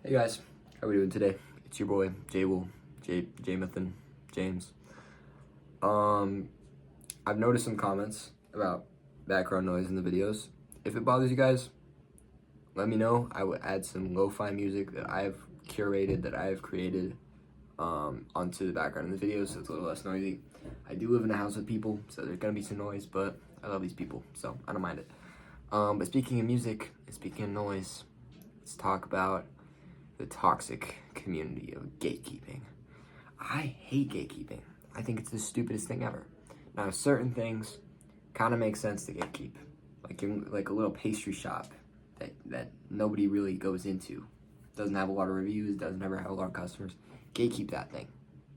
Hey guys, how we doing today? It's your boy, Jamathan, James. I've noticed some comments about background noise in the videos. If it bothers you guys, let me know. I would add some lo-fi music that I've curated, that I've created onto the background of the videos so it's a little less noisy. I do live in a house with people, so there's gonna be some noise, but I love these people, so I don't mind it. But speaking of music, and speaking of noise, let's talk about the toxic community of gatekeeping. I hate gatekeeping. I think it's the stupidest thing ever. Now, certain things kind of make sense to gatekeep, like a little pastry shop that nobody really goes into, doesn't have a lot of reviews, doesn't ever have a lot of customers. Gatekeep that thing.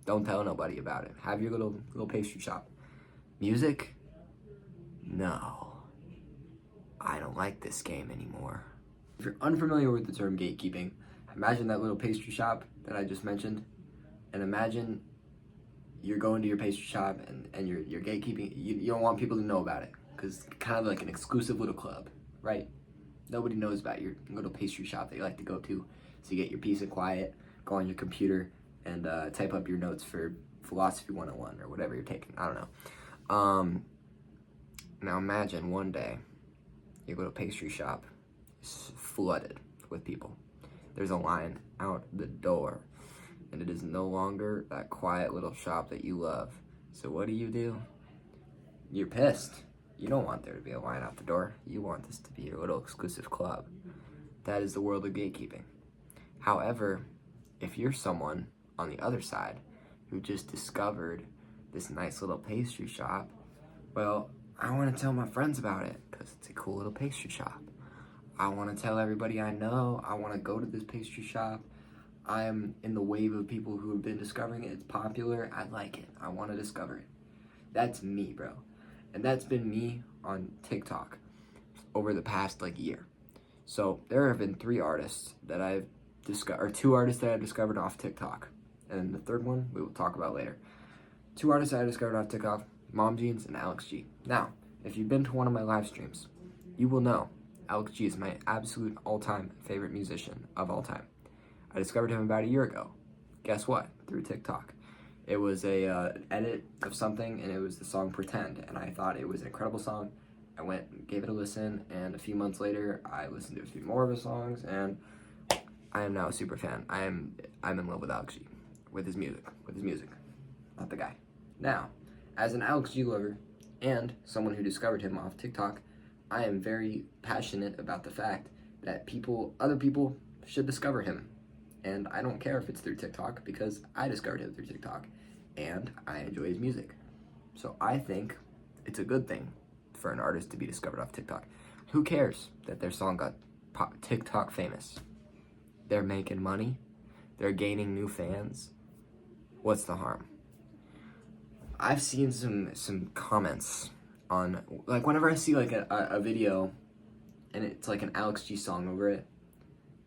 Don't tell nobody about it. Have your little pastry shop. Music? No. I don't like this game anymore. If you're unfamiliar with the term gatekeeping, imagine that little pastry shop that I just mentioned, and imagine you're going to your pastry shop and you're gatekeeping. You don't want people to know about it because it's kind of like an exclusive little club, right? Nobody knows about your little pastry shop that you like to go to, so you get your peace and quiet, go on your computer, and type up your notes for Philosophy 101 or whatever you're taking. I don't know. Now imagine one day your little pastry shop is flooded with people. There's a line out the door, and it is no longer that quiet little shop that you love. So what do? You're pissed. You don't want there to be a line out the door. You want this to be your little exclusive club. That is the world of gatekeeping. However, if you're someone on the other side who just discovered this nice little pastry shop, well, I want to tell my friends about it because it's a cool little pastry shop. I want to tell everybody I know. I want to go to this pastry shop. I am in the wave of people who have been discovering it. It's popular. I like it. I want to discover it. That's me, bro. And that's been me on TikTok over the past year. So there have been 3 artists that I've discovered, or 2 artists that I've discovered off TikTok. And the third one we will talk about later. 2 artists that I discovered off TikTok, Mom Jeans and Alex G. Now, if you've been to one of my live streams, you will know Alex G is my absolute all-time favorite musician of all time. I discovered him about a year ago. Guess what? Through TikTok. It was a edit of something, and it was the song Pretend, and I thought it was an incredible song. I went and gave it a listen, and a few months later, I listened to a few more of his songs, and I am now a super fan. I'm in love with Alex G, with his music, not the guy. Now, as an Alex G lover, and someone who discovered him off TikTok, I am very passionate about the fact that other people should discover him. And I don't care if it's through TikTok because I discovered him through TikTok and I enjoy his music. So I think it's a good thing for an artist to be discovered off TikTok. Who cares that their song got TikTok famous? They're making money. They're gaining new fans. What's the harm? I've seen some comments on, whenever I see a video and it's like an Alex G song over it,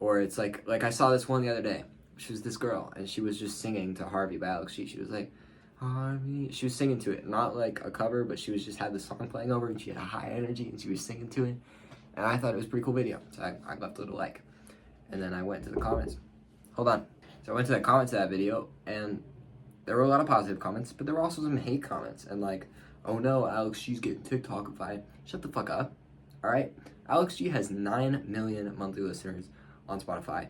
or it's like I saw this one the other day. She was this girl and she was just singing to Harvey by Alex G. She was like, Harvey. She was singing to it, not like a cover, but she was just had the song playing over and she had a high energy and she was singing to it. And I thought it was a pretty cool video, so I left a little like. And then I went to the comments. Hold on. So I went to the comments of that video and there were a lot of positive comments, but there were also some hate comments and oh no, Alex G's getting TikTokified. Shut the fuck up. All right? Alex G has 9 million monthly listeners on Spotify.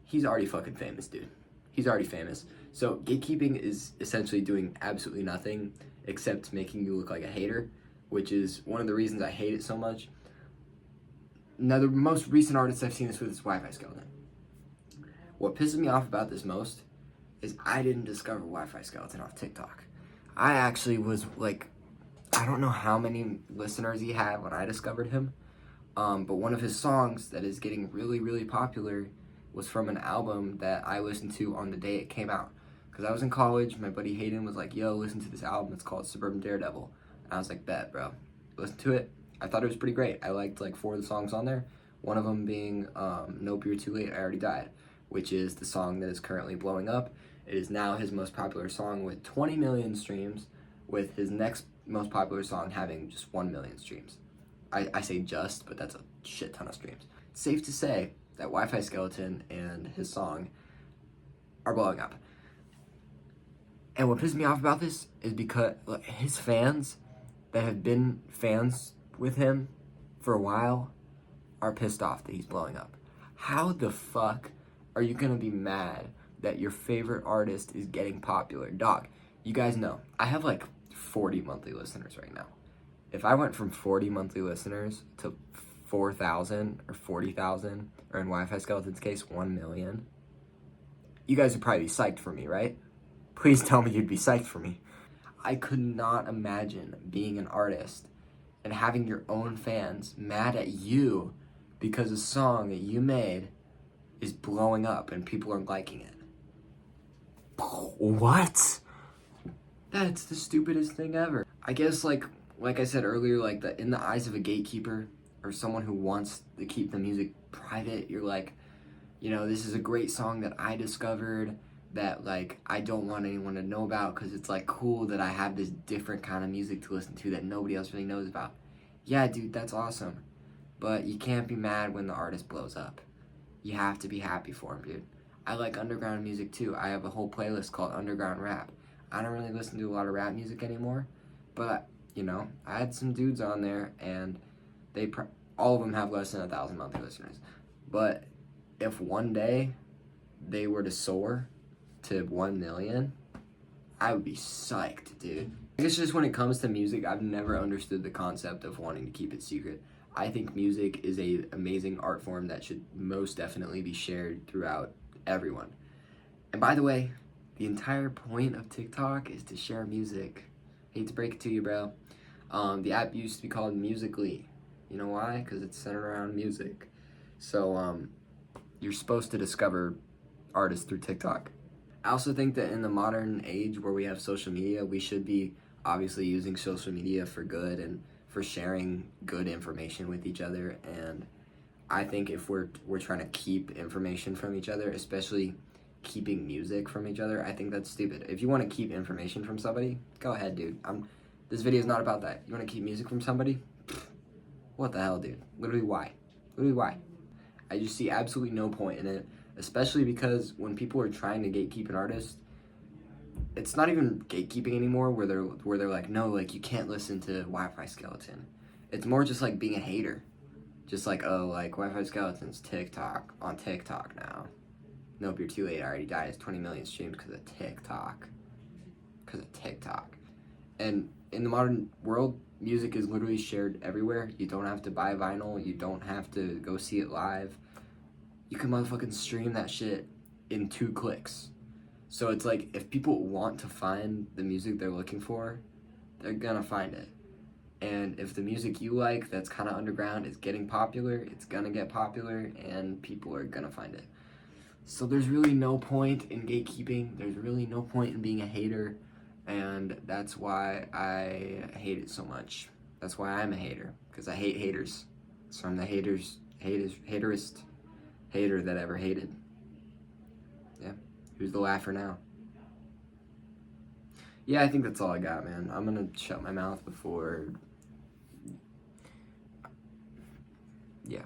He's already fucking famous, dude. He's already famous. So gatekeeping is essentially doing absolutely nothing except making you look like a hater, which is one of the reasons I hate it so much. Now, the most recent artist I've seen this with is Wi-Fi Skeleton. What pisses me off about this most is I didn't discover Wi-Fi Skeleton off TikTok. I actually was I don't know how many listeners he had when I discovered him, but one of his songs that is getting really, really popular was from an album that I listened to on the day it came out. Because I was in college, my buddy Hayden was like, yo, listen to this album, it's called Suburban Daredevil. And I was like, bet, bro. Listen to it. I thought it was pretty great. I liked 4 of the songs on there. One of them being Nope, You're Too Late, I Already Died, which is the song that is currently blowing up. It is now his most popular song with 20 million streams, with his next most popular song having just 1 million streams. I say just, but that's a shit ton of streams. It's safe to say that Wi-Fi Skeleton and his song are blowing up. And what pisses me off about this is because his fans that have been fans with him for a while are pissed off that he's blowing up. How the fuck are you gonna be mad that your favorite artist is getting popular? Dog, you guys know, I have like 40 monthly listeners right now. If I went from 40 monthly listeners to 4,000 or 40,000, or in Wi-Fi Skeleton's case, 1 million, you guys would probably be psyched for me, right? Please tell me you'd be psyched for me. I could not imagine being an artist and having your own fans mad at you because a song that you made is blowing up and people are liking it. What? That's the stupidest thing ever. I guess like I said earlier, like in the eyes of a gatekeeper or someone who wants to keep the music private, you're like, you know, this is a great song that I discovered that like I don't want anyone to know about because it's like cool that I have this different kind of music to listen to that nobody else really knows about. Yeah, dude, that's awesome. But you can't be mad when the artist blows up. You have to be happy for him, dude. I like underground music too. I have a whole playlist called Underground Rap. I don't really listen to a lot of rap music anymore, but you know, I had some dudes on there and all of them have less than 1,000 monthly listeners. But if one day they were to soar to 1 million, I would be psyched, dude. I guess just when it comes to music, I've never understood the concept of wanting to keep it secret. I think music is an amazing art form that should most definitely be shared throughout everyone. And by the way, the entire point of TikTok is to share music. Hate to break it to you, bro. The app used to be called Musical.ly. You know why? Because it's centered around music. So you're supposed to discover artists through TikTok. I also think that in the modern age where we have social media, we should be obviously using social media for good and for sharing good information with each other. And I think if we're trying to keep information from each other, especially keeping music from each other, I think that's stupid. If you want to keep information from somebody, go ahead, dude. This video is not about that. You want to keep music from somebody? What the hell, dude? Literally why? Literally why? I just see absolutely no point in it, especially because when people are trying to gatekeep an artist, it's not even gatekeeping anymore where they're like, no, like you can't listen to Wi-Fi Skeleton. It's more just like being a hater. Just like, oh, like Wi-Fi Skeleton's on TikTok now. Nope, you're too late. I already died. It's 20 million streams because of TikTok. And in the modern world, music is literally shared everywhere. You don't have to buy vinyl. You don't have to go see it live. You can motherfucking stream that shit in 2 clicks. So it's like, if people want to find the music they're looking for, they're gonna find it. And if the music you like that's kind of underground is getting popular, it's gonna get popular and people are gonna find it. So there's really no point in gatekeeping. There's really no point in being a hater. And that's why I hate it so much. That's why I'm a hater, because I hate haters. So I'm the haterist hater that ever hated. Yeah, who's the laugher now? Yeah, I think that's all I got, man. I'm gonna shut my mouth before, yeah.